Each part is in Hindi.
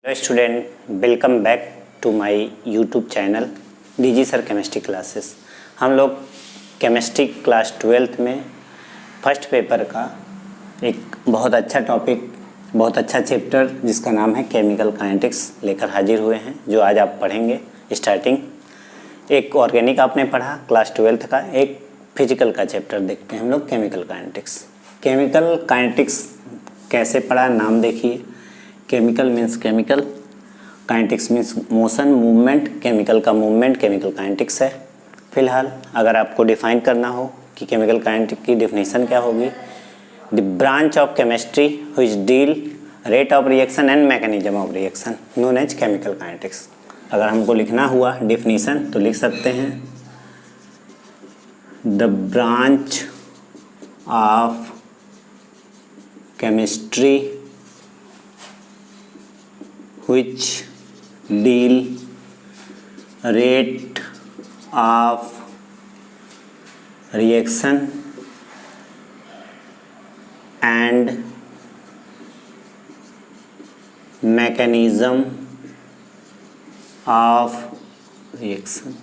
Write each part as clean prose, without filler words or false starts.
Hello student, welcome back to my YouTube channel DG sir chemistry classes. हम लोग केमिस्ट्री क्लास 12th में फर्स्ट पेपर का एक बहुत अच्छा टॉपिक, बहुत अच्छा चैप्टर जिसका नाम है केमिकल काइनेटिक्स लेकर हाजिर हुए हैं, जो आज आप पढ़ेंगे। स्टार्टिंग एक ऑर्गेनिक आपने पढ़ा क्लास 12th का, एक फिजिकल का चैप्टर देखते हैं हम लोग केमिकल काइनेटिक्स। केमिकल काइनेटिक्स कैसे पढ़ा, नाम देखिए। Chemical means chemical, kinetics means motion, movement. Chemical का मूवमेंट केमिकल काइनेटिक्स है। फिलहाल अगर आपको डिफाइन करना हो कि केमिकल काइनेटिक्स की डिफिनेशन क्या होगी, the branch of chemistry which deal rate of reaction and mechanism of reaction known as chemical kinetics. अगर हमको लिखना हुआ डिफिनीशन तो लिख सकते हैं the branch of chemistry which deal rate of reaction and mechanism of reaction।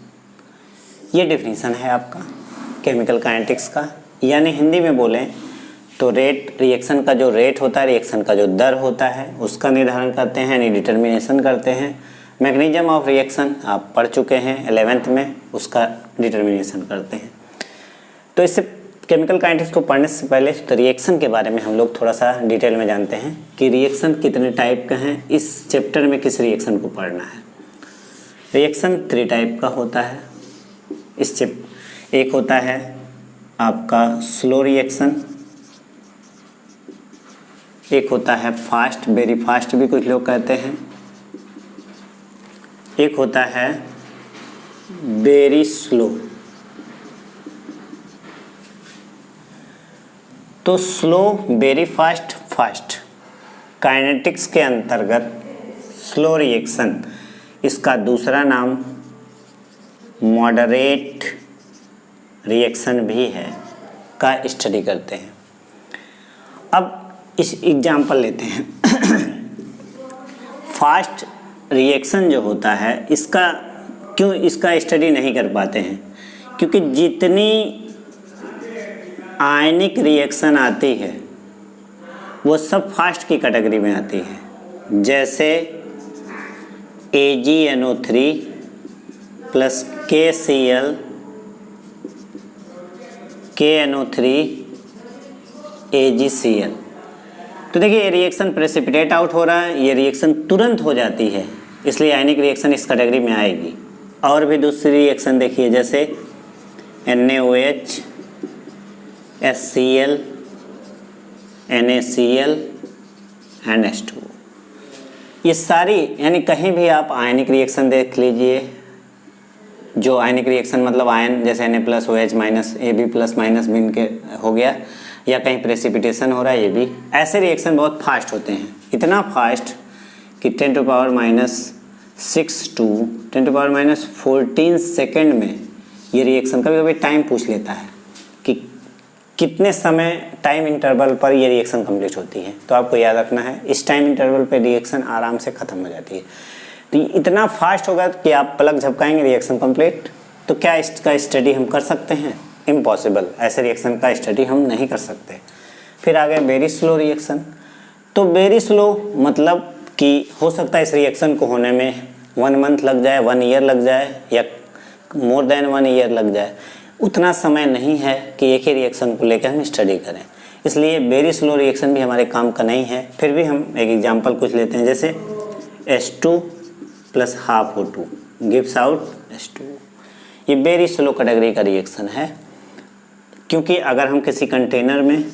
ये डेफिनेशन है आपका केमिकल काइनेटिक्स का। यानी हिंदी में बोलें तो रेट, रिएक्शन का जो रेट होता है, रिएक्शन का जो दर होता है, उसका निर्धारण करते हैं, यानी डिटर्मिनेशन करते हैं। मैकेनिज्म ऑफ रिएक्शन आप पढ़ चुके हैं 11th में, उसका डिटर्मिनेशन करते हैं। तो इससे केमिकल काइनेटिक्स को पढ़ने से पहले तो रिएक्शन के बारे में हम लोग थोड़ा सा डिटेल में जानते हैं कि रिएक्शन कितने टाइप का हैं। इस चैप्टर में किस रिएक्शन को पढ़ना है। रिएक्शन 3 टाइप का होता है एक होता है आपका स्लो रिएक्शन, एक होता है फास्ट, वेरी फास्ट भी कुछ लोग कहते हैं, एक होता है वेरी स्लो। तो slow, very fast, fast kinetics के अंतर्गत स्लो रिएक्शन, इसका दूसरा नाम मॉडरेट रिएक्शन भी है, का स्टडी करते हैं। अब इस एग्जाम्पल लेते हैं। फास्ट रिएक्शन जो होता है, इसका स्टडी नहीं कर पाते हैं क्योंकि जितनी आयनिक रिएक्शन आती है वो सब फास्ट की कैटेगरी में आती है। जैसे AgNO3 plus KCl KNO3 AgCl। तो देखिए, ये रिएक्शन प्रेसिपिटेट आउट हो रहा है, ये रिएक्शन तुरंत हो जाती है, इसलिए आयनिक रिएक्शन इस कैटेगरी में आएगी। और भी दूसरी रिएक्शन देखिए, जैसे NaOH HCl NaCl and H2O। ये सारी, यानी कहीं भी आप आयनिक रिएक्शन देख लीजिए, जो आयनिक रिएक्शन मतलब आयन, जैसे Na+OH minus Ab plus minus बिन के हो गया, या कहीं प्रेसिपिटेशन हो रहा है, ये भी ऐसे रिएक्शन बहुत फास्ट होते हैं। इतना फास्ट कि 10⁻⁶ टू 10⁻⁴ सेकेंड में ये रिएक्शन, कभी कभी टाइम पूछ लेता है कि कितने समय टाइम इंटरवल पर ये रिएक्शन कंप्लीट होती है। तो आपको याद रखना है, इस टाइम इंटरवल पर रिएक्शन आराम से ख़त्म हो जाती है। तो इतना फास्ट होगा कि आप पलक झपकाएंगे, रिएक्शन कंप्लीट। तो क्या इसका स्टडी हम कर सकते हैं? इम्पॉसिबल, ऐसे रिएक्शन का स्टडी हम नहीं कर सकते। फिर आ गया वेरी स्लो रिएक्शन। तो वेरी स्लो मतलब कि हो सकता है इस रिएक्शन को होने में 1 मंथ लग जाए, 1 ईयर लग जाए, या मोर देन 1 ईयर लग जाए। उतना समय नहीं है कि एक ही रिएक्शन को लेकर हम स्टडी करें, इसलिए वेरी स्लो रिएक्शन भी हमारे काम का नहीं है। फिर भी हम एक एग्जाम्पल कुछ लेते हैं, जैसे H2 plus half O2 gives out H2O। ये वेरी स्लो कैटेगरी का रिएक्शन है, क्योंकि अगर हम किसी कंटेनर में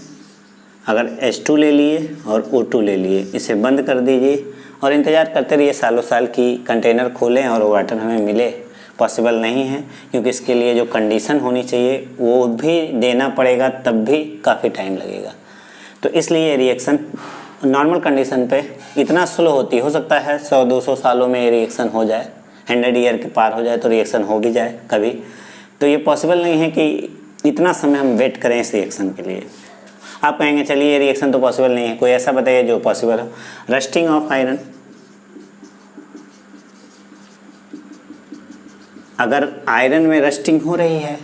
अगर H2 ले लिए और O2 ले लिए, इसे बंद कर दीजिए और इंतज़ार करते रहिए सालों साल की कंटेनर खोलें और वाटर हमें मिले, पॉसिबल नहीं है। क्योंकि इसके लिए जो कंडीशन होनी चाहिए वो भी देना पड़ेगा, तब भी काफ़ी टाइम लगेगा। तो इसलिए रिएक्शन नॉर्मल कंडीशन पे इतना स्लो होती, हो सकता है 100-200 सालों में ये रिएक्शन हो जाए, 100 ईयर के पार हो जाए तो रिएक्शन हो भी जाए कभी। तो ये पॉसिबल नहीं है कि इतना समय हम वेट करें इस रिएक्शन के लिए। आप कहेंगे चलिए ये रिएक्शन तो पॉसिबल नहीं है, कोई ऐसा बताइए जो पॉसिबल हो। रस्टिंग ऑफ आयरन, अगर आयरन में रस्टिंग हो रही है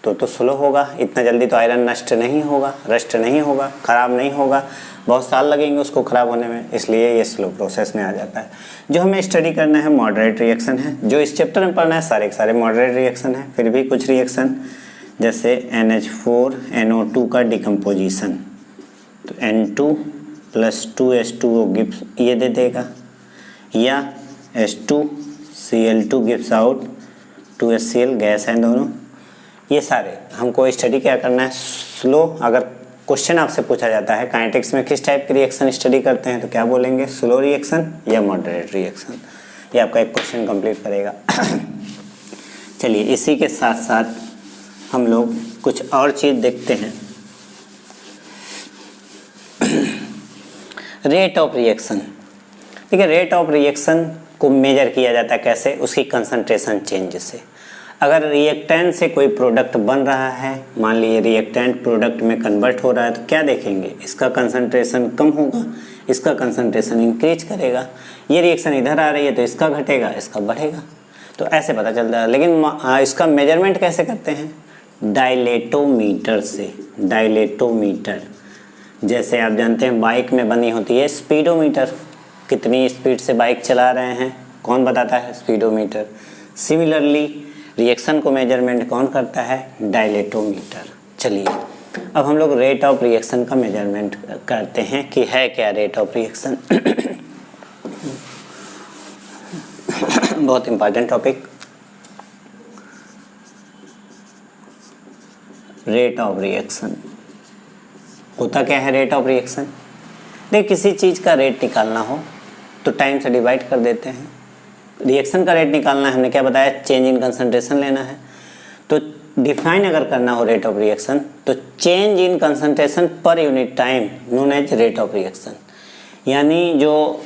तो स्लो होगा, इतना जल्दी तो आयरन नष्ट नहीं होगा, रस्ट नहीं होगा, ख़राब नहीं होगा, बहुत साल लगेंगे उसको ख़राब होने में, इसलिए ये स्लो प्रोसेस में आ जाता है। जो हमें स्टडी करना है मॉडरेट रिएक्शन है, जो इस चैप्टर में पढ़ना है सारे के सारे मॉडरेट रिएक्शन है। फिर भी कुछ रिएक्शन जैसे NH4NO2 का डिकम्पोजिशन, तो N2 + 2H2O गिव्स ये दे देगा, या H2Cl2 gives out 2HCl, gas हैं दोनों। ये सारे हमको स्टडी क्या करना है, स्लो। अगर क्वेश्चन आपसे पूछा जाता है काइनेटिक्स में किस टाइप के रिएक्शन स्टडी करते हैं, तो क्या बोलेंगे, स्लो रिएक्शन या मॉडरेट रिएक्शन। ये आपका एक क्वेश्चन कंप्लीट करेगा। चलिए इसी के साथ साथ हम लोग कुछ और चीज़ देखते हैं। रेट ऑफ रिएक्शन, ठीक है। रेट ऑफ रिएक्शन को मेजर किया जाता है कैसे, उसकी कंसंट्रेशन चेंज से। अगर रिएक्टेंट से कोई प्रोडक्ट बन रहा है, मान लीजिए रिएक्टेंट प्रोडक्ट में कन्वर्ट हो रहा है, तो क्या देखेंगे, इसका कंसंट्रेशन कम होगा, इसका कंसंट्रेशन इंक्रीज करेगा। ये रिएक्शन इधर आ रही है तो इसका घटेगा, इसका बढ़ेगा, तो ऐसे पता चलता है। लेकिन इसका मेजरमेंट कैसे करते हैं, डायलेटोमीटर से। डायलेटोमीटर, जैसे आप जानते हैं बाइक में बनी होती है स्पीडोमीटर, कितनी स्पीड से बाइक चला रहे हैं कौन बताता है, स्पीडोमीटर। सिमिलरली रिएक्शन को मेजरमेंट कौन करता है, डायलेटोमीटर। चलिए अब हम लोग रेट ऑफ रिएक्शन का मेजरमेंट करते हैं कि है क्या रेट ऑफ रिएक्शन। बहुत important topic, rate of reaction. होता क्या है रेट ऑफ रिएक्शन, देखिए किसी चीज़ का रेट निकालना हो तो टाइम से डिवाइड कर देते हैं। रिएक्शन का रेट निकालना है, हमने क्या बताया, चेंज इन कंसंट्रेशन लेना है। तो डिफाइन अगर करना हो रेट ऑफ रिएक्शन, तो change in concentration per unit time known as rate of reaction. यानी जो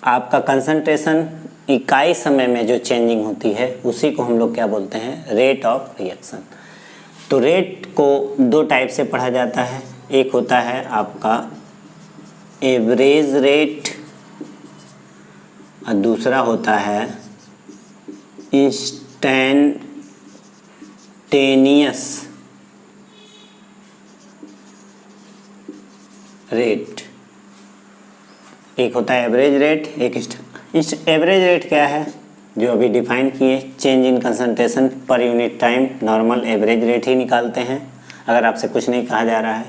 आपका कंसंट्रेशन इकाई समय में जो चेंजिंग होती है उसी को हम लोग क्या बोलते हैं, रेट ऑफ रिएक्शन। तो रेट को दो टाइप से पढ़ा जाता है, एक होता है आपका एवरेज रेट और दूसरा होता है इंस्टैंटेनियस रेट। एक होता है एवरेज रेट, एक एवरेज रेट क्या है, जो अभी डिफाइन किए, change in concentration per unit time, normal average rate ही निकालते हैं अगर आपसे कुछ नहीं कहा जा रहा है।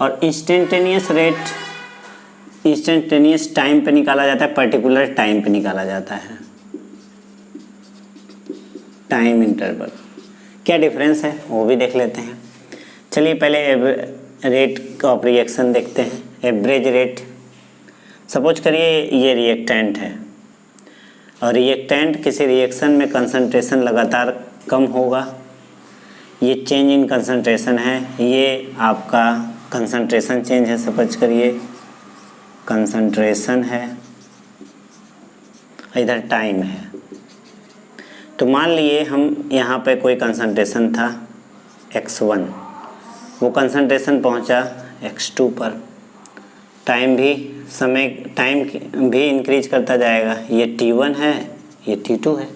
और इंस्टेंटेनियस रेट इंस्टेंटेनियस टाइम पे निकाला जाता है, पर्टिकुलर टाइम पे निकाला जाता है, टाइम इंटरवल। क्या डिफरेंस है वो भी देख लेते हैं। चलिए पहले रेट ऑफ रिएक्शन देखते हैं। एवरेज रेट, सपोज करिए ये रिएक्टेंट है और रिएक्टेंट किसी रिएक्शन में कंसंट्रेशन लगातार कम होगा, ये चेंज इन कंसंट्रेशन है, ये आपका कंसंट्रेशन चेंज है, सपोज करिए कंसंट्रेशन है, इधर टाइम है। तो मान लिए हम यहाँ पे कोई कंसंट्रेशन था x1, वो कंसंट्रेशन पहुँचा x2 पर, टाइम भी भी इंक्रीज करता जाएगा, ये t1 है, ये t2 है।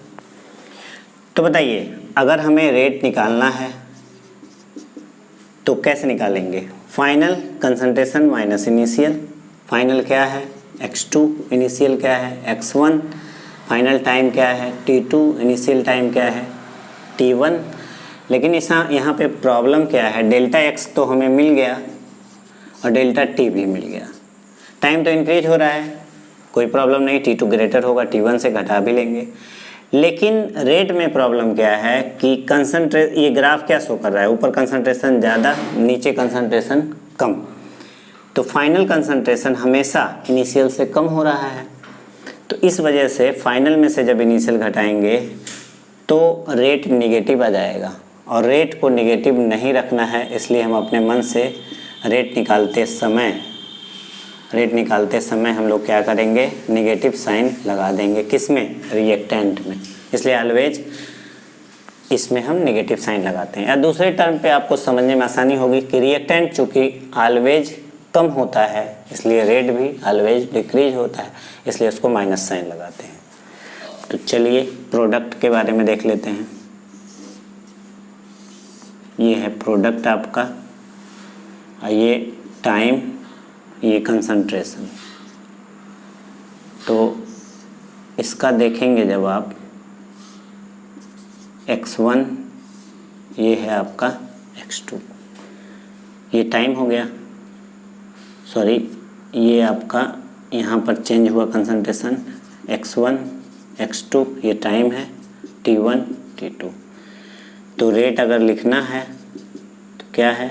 तो बताइए अगर हमें रेट निकालना है तो कैसे निकालेंगे, final concentration minus initial. Final क्या है x2, इनिशियल क्या है x1, फाइनल टाइम क्या है t2, इनिशियल टाइम क्या है t1। लेकिन यहाँ पे प्रॉब्लम क्या है, डेल्टा x तो हमें मिल गया और डेल्टा t भी मिल गया, टाइम तो इंक्रीज हो रहा है, कोई प्रॉब्लम नहीं, t2 ग्रेटर होगा, t1 से घटा भी लेंगे। लेकिन रेट में प्रॉब्लम क्या है कि ये ग्राफ क्या शो कर रहा है, ऊपर कंसंट्रेशन ज़्यादा, नीचे कंसंट्रेशन कम। तो फाइनल कंसंट्रेशन हमेशा इनिशियल से कम हो रहा है, तो इस वजह से फाइनल में से जब इनिशियल घटाएंगे तो रेट निगेटिव आ जाएगा, और रेट को निगेटिव नहीं रखना है, इसलिए हम अपने मन से रेट निकालते समय हम लोग क्या करेंगे, निगेटिव साइन लगा देंगे, किसमें, रिएक्टेंट में। इसलिए ऑलवेज इसमें हम नेगेटिव साइन लगाते हैं। या दूसरे टर्म पे आपको समझने में आसानी होगी कि रिएक्टेंट चूँकि ऑलवेज कम होता है इसलिए रेट भी ऑलवेज डिक्रीज होता है, इसलिए उसको माइनस साइन लगाते हैं। तो चलिए प्रोडक्ट के बारे में देख लेते हैं। ये है प्रोडक्ट आपका, और ये टाइम, ये कंसंट्रेशन। तो इसका देखेंगे जब आप x1, ये है आपका x2, ये टाइम हो गया, सॉरी ये आपका यहाँ पर चेंज हुआ कंसंट्रेशन, x1 x2 ये टाइम है, t1 t2। तो रेट अगर लिखना है तो क्या है,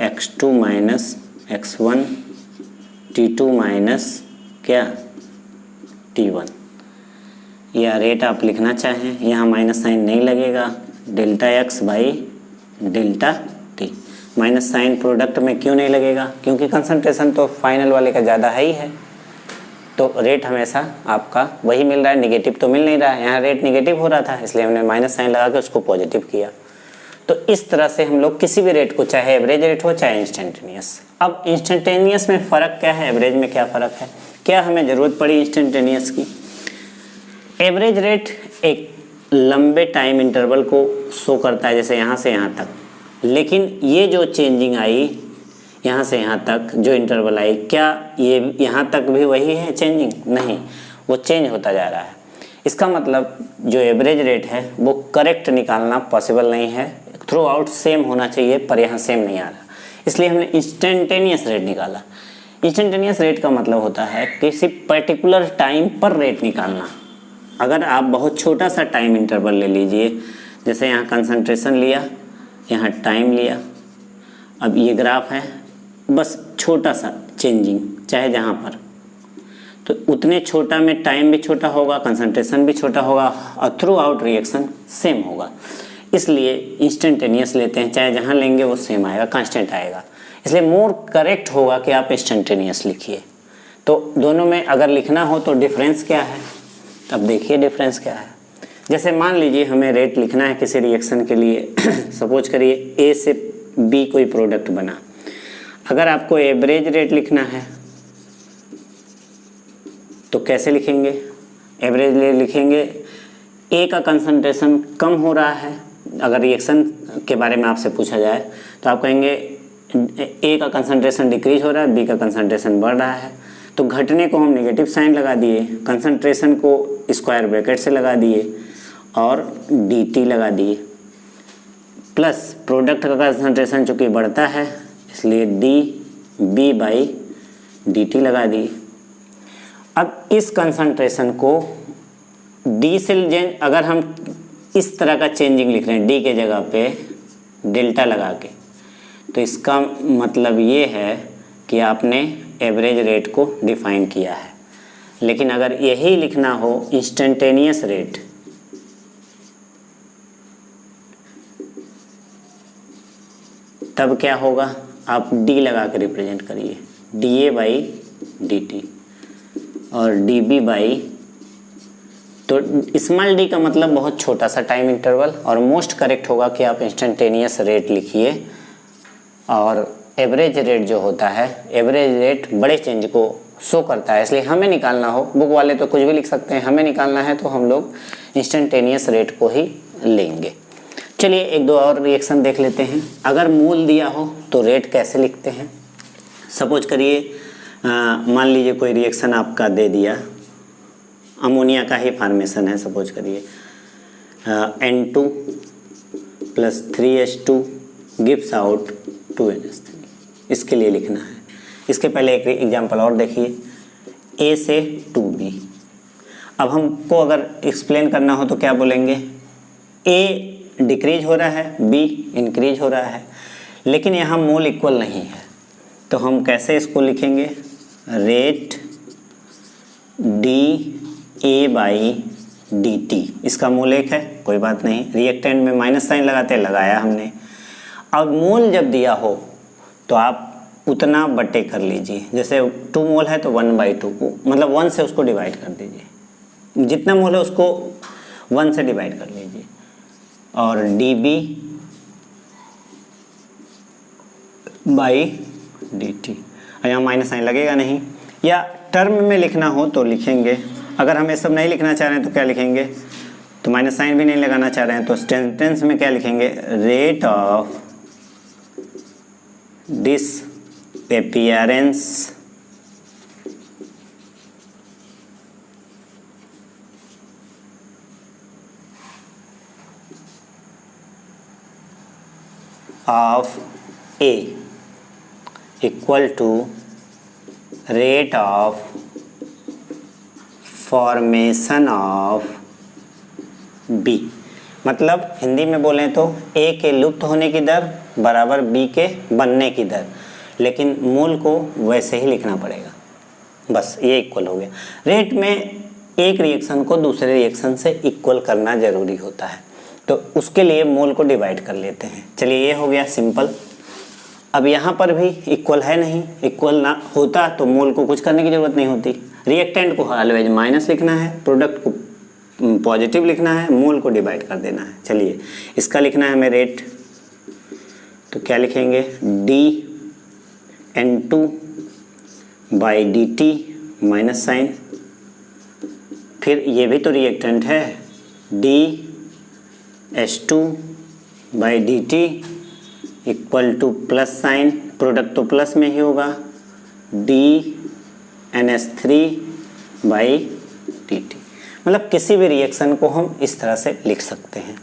x2 minus x1 t2 minus क्या t1। या रेट आप लिखना चाहें, यहाँ माइनस साइन नहीं लगेगा, delta x by delta t। Minus sign product में क्यों नहीं लगेगा, क्योंकि कंसंट्रेशन तो फाइनल वाले का ज़्यादा है ही है, तो रेट हमेशा आपका वही मिल रहा है, निगेटिव तो मिल नहीं रहा है। यहाँ रेट निगेटिव हो रहा था इसलिए हमने माइनस साइन लगा के उसको पॉजिटिव किया। तो इस तरह से हम लोग किसी भी रेट को, चाहे एवरेज रेट हो चाहे इंस्टेंटेनियस। अब इंस्टेंटेनियस में फ़र्क क्या है, एवरेज में क्या फ़र्क है, क्या हमें ज़रूरत पड़ी इंस्टेंटेनियस की। एवरेज रेट एक लंबे टाइम इंटरवल को शो करता है, जैसे यहाँ से यहाँ तक, लेकिन ये जो चेंजिंग आई यहाँ से यहाँ तक जो इंटरवल आई, क्या ये यहाँ तक भी वही है चेंजिंग, नहीं, वो चेंज होता जा रहा है। इसका मतलब जो एवरेज रेट है वो करेक्ट निकालना पॉसिबल नहीं है, थ्रू आउट सेम होना चाहिए, पर यहाँ सेम नहीं आ रहा, इसलिए हमने इंस्टेंटेनियस रेट निकाला। इंस्टेंटेनियस रेट का मतलब होता है किसी पर्टिकुलर टाइम पर रेट निकालना। अगर आप बहुत छोटा सा टाइम इंटरवल ले लीजिए, जैसे यहाँ कंसंट्रेशन लिया, यहाँ टाइम लिया, अब ये ग्राफ है, बस छोटा सा चेंजिंग चाहे जहाँ पर, तो उतने छोटा में टाइम भी छोटा होगा, कंसंट्रेशन भी छोटा होगा, और थ्रू आउट रिएक्शन सेम होगा। इसलिए इंस्टेंटेनियस लेते हैं, चाहे जहाँ लेंगे वो सेम आएगा, कांस्टेंट आएगा, इसलिए मोर करेक्ट होगा कि आप इंस्टेंटेनियस लिखिए। तो दोनों में अगर लिखना हो तो डिफरेंस क्या है, अब देखिए डिफरेंस क्या है। जैसे मान लीजिए हमें रेट लिखना है किसी रिएक्शन के लिए, सपोज करिए ए से बी कोई प्रोडक्ट बना, अगर आपको एवरेज रेट लिखना है तो कैसे लिखेंगे, एवरेज रेट लिखेंगे, ए का कंसंट्रेशन कम हो रहा है, अगर रिएक्शन के बारे में आपसे पूछा जाए तो आप कहेंगे ए का कंसंट्रेशन डिक्रीज हो रहा है, बी का कंसंट्रेशन बढ़ रहा है, तो घटने को हम नेगेटिव साइन लगा दिए, कंसंट्रेशन को स्क्वायर ब्रैकेट से लगा दिए और dt लगा दिए, प्लस प्रोडक्ट का कंसंट्रेशन चूँकि बढ़ता है इसलिए dB बाई dt लगा दिए। अब इस कंसंट्रेशन को d से अगर हम इस तरह का चेंजिंग लिख रहे हैं d के जगह पे डेल्टा लगा के, तो इसका मतलब ये है कि आपने एवरेज रेट को डिफाइन किया है। लेकिन अगर यही लिखना हो इंस्टेंटेनियस रेट, तब क्या होगा, आप d लगा के रिप्रेजेंट करिए, dA बाई dt और dB बाई, तो स्मॉल d का मतलब बहुत छोटा सा टाइम इंटरवल, और मोस्ट करेक्ट होगा कि आप इंस्टेंटेनियस रेट लिखिए। और एवरेज रेट जो होता है, एवरेज रेट बड़े चेंज को शो करता है, इसलिए हमें निकालना हो, बुक वाले तो कुछ भी लिख सकते हैं, हमें निकालना है तो हम लोग इंस्टेंटेनियस रेट को ही लेंगे। चलिए एक दो और रिएक्शन देख लेते हैं। अगर मोल दिया हो तो रेट कैसे लिखते हैं। सपोज करिए मान लीजिए कोई रिएक्शन आपका दे दिया, अमोनिया का ही फार्मेशन है, सपोज करिए N2 plus 3H2 gives out 2NH3, इसके लिए लिखना है। इसके पहले एक एग्जांपल और देखिए, A से 2B। अब हमको अगर एक्सप्लेन करना हो तो क्या बोलेंगे, A डिक्रीज हो रहा है, B इंक्रीज हो रहा है, लेकिन यहाँ मोल इक्वल नहीं है, तो हम कैसे इसको लिखेंगे, रेट dA बाई dt, इसका मोल एक है, कोई बात नहीं, रिएक्टेंट में माइनस साइन लगाते लगाया हमने। अब मोल जब दिया हो तो आप उतना बटे कर लीजिए, जैसे 2 मोल है तो 1/2, मतलब 1 से उसको डिवाइड कर दीजिए, जितना मोल है उसको 1 से डिवाइड कर लीजिए, और dB बाई dt, यहाँ माइनस साइन लगेगा नहीं। या टर्म में लिखना हो तो लिखेंगे अगर हम ये सब नहीं लिखना चाह रहे हैं तो क्या लिखेंगे, तो माइनस साइन भी नहीं लगाना चाह रहे हैं तो सेंटेंस में क्या लिखेंगे, rate of disappearance of A equal to rate of formation of B। मतलब हिंदी में बोलें तो A के लुप्त होने की दर बराबर B के बनने की दर, लेकिन मूल को वैसे ही लिखना पड़ेगा, बस ये इक्वल हो गया। रेट में एक रिएक्शन को दूसरे रिएक्शन से इक्वल करना ज़रूरी होता है, तो उसके लिए मोल को डिवाइड कर लेते हैं। चलिए ये हो गया सिंपल। अब यहाँ पर भी इक्वल है नहीं, इक्वल ना होता तो मोल को कुछ करने की ज़रूरत नहीं होती। रिएक्टेंट को ऑलवेज माइनस लिखना है, प्रोडक्ट को पॉजिटिव लिखना है, मोल को डिवाइड कर देना है। चलिए इसका लिखना है हमें रेट, तो क्या लिखेंगे, dN2/dt माइनस साइन, फिर ये भी तो रिएक्टेंट है, dS2/dt equal two plus sign, product तो प्लस में ही होगा, dNS3/dt। मतलब किसी भी रिएक्शन को हम इस तरह से लिख सकते हैं।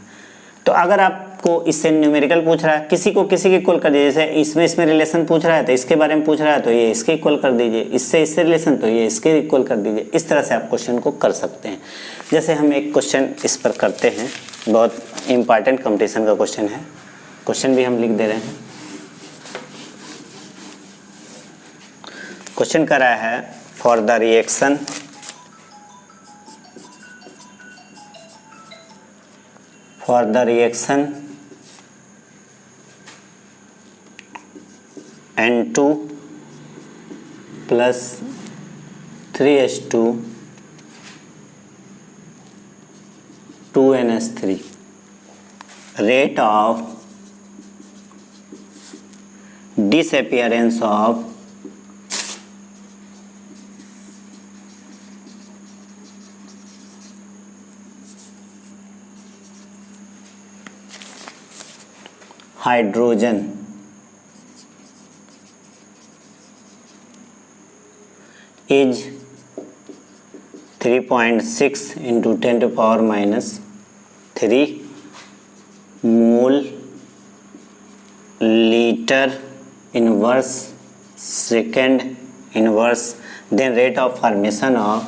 तो अगर आपको इससे न्यूमेरिकल पूछ रहा है, किसी को किसी के इक्वल कर दीजिए, जैसे इसमें रिलेशन पूछ रहा है तो इसके बारे में पूछ रहा है तो ये इसके इक्वल कर दीजिए, इससे रिलेशन तो ये इसके इक्वल कर दीजिए। इस तरह से आप क्वेश्चन को कर सकते हैं। जैसे हम एक क्वेश्चन इस पर करते हैं, बहुत इम्पॉर्टेंट कंपटीशन का क्वेश्चन है, क्वेश्चन भी हम लिख दे रहे हैं। क्वेश्चन कर रहा है for the reaction N2 plus 3H2 2NS3 rate of disappearance of hydrogen is 3.6 into 10 to power minus 3 mole liter inverse second inverse, then rate of formation of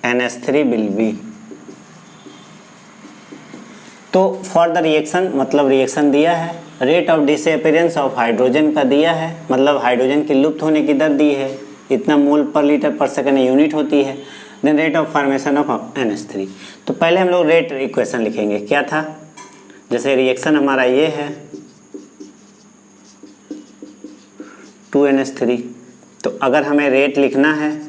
NS3 will be। तो फॉर द रिएक्शन मतलब रिएक्शन दिया है, rate of disappearance of hydrogen का दिया है, मतलब हाइड्रोजन की लुप्त होने की दर दी है, इतना मोल पर लीटर पर सेकंड यूनिट होती है, then rate of formation of NS3। तो पहले हम लोग रेट इक्वेशन लिखेंगे। क्या था, जैसे रिएक्शन हमारा ये है 2NS3, तो अगर हमें रेट लिखना है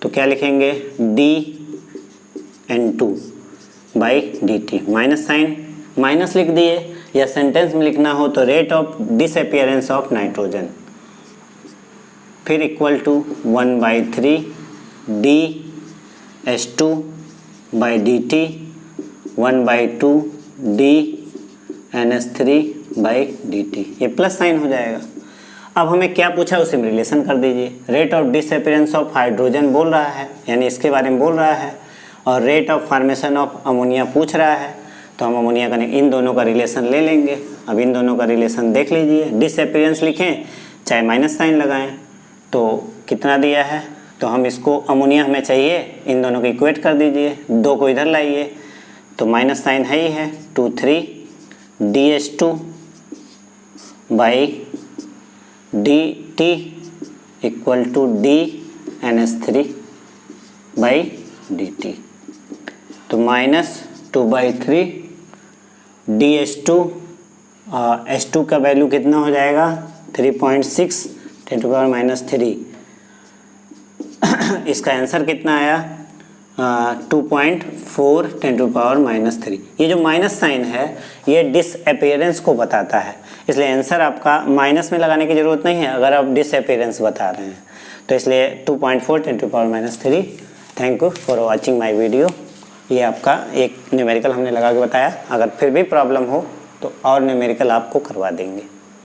तो क्या लिखेंगे, dN2/dt माइनस साइन, माइनस लिख दिए, या सेंटेंस में लिखना हो तो rate of disappearance of nitrogen, फिर इक्वल टू 1/3 dS2/dt 1/2 dNS3/dt, ये प्लस साइन हो जाएगा। अब हमें क्या पूछा उसी में रिलेशन कर दीजिए। Rate of disappearance of hydrogen बोल रहा है, यानी इसके बारे में बोल रहा है, और rate of formation of ammonia पूछ रहा है, तो हम अमोनिया का इन दोनों का रिलेशन ले लेंगे। अब इन दोनों का रिलेशन देख लीजिए, डिसअपीयरेंस लिखें चाहे माइनस साइन लगाएं, तो कितना दिया है, तो हम इसको अमोनिया हमें चाहिए, इन दोनों को इक्वेट कर दीजिए, 2 को इधर लाइए तो माइनस साइन है ही है, 2/3 dS2/dt इक्वल टू dNS3/dt, तो -2/3 dS2, S2 का वैल्यू कितना हो जाएगा 3.6 × 10⁻³ इसका आंसर कितना आया 2.4 10⁻³ ये जो माइनस साइन है ये डिसअपीयरेंस को बताता है, इसलिए आंसर आपका माइनस में लगाने की ज़रूरत नहीं है अगर आप डिसअपीयरेंस बता रहे हैं। तो इसलिए 2.4 10⁻³ thank you for watching my video. ये आपका एक न्यूमेरिकल हमने लगा के बताया, अगर फिर भी प्रॉब्लम हो तो और न्यूमेरिकल आपको करवा देंगे।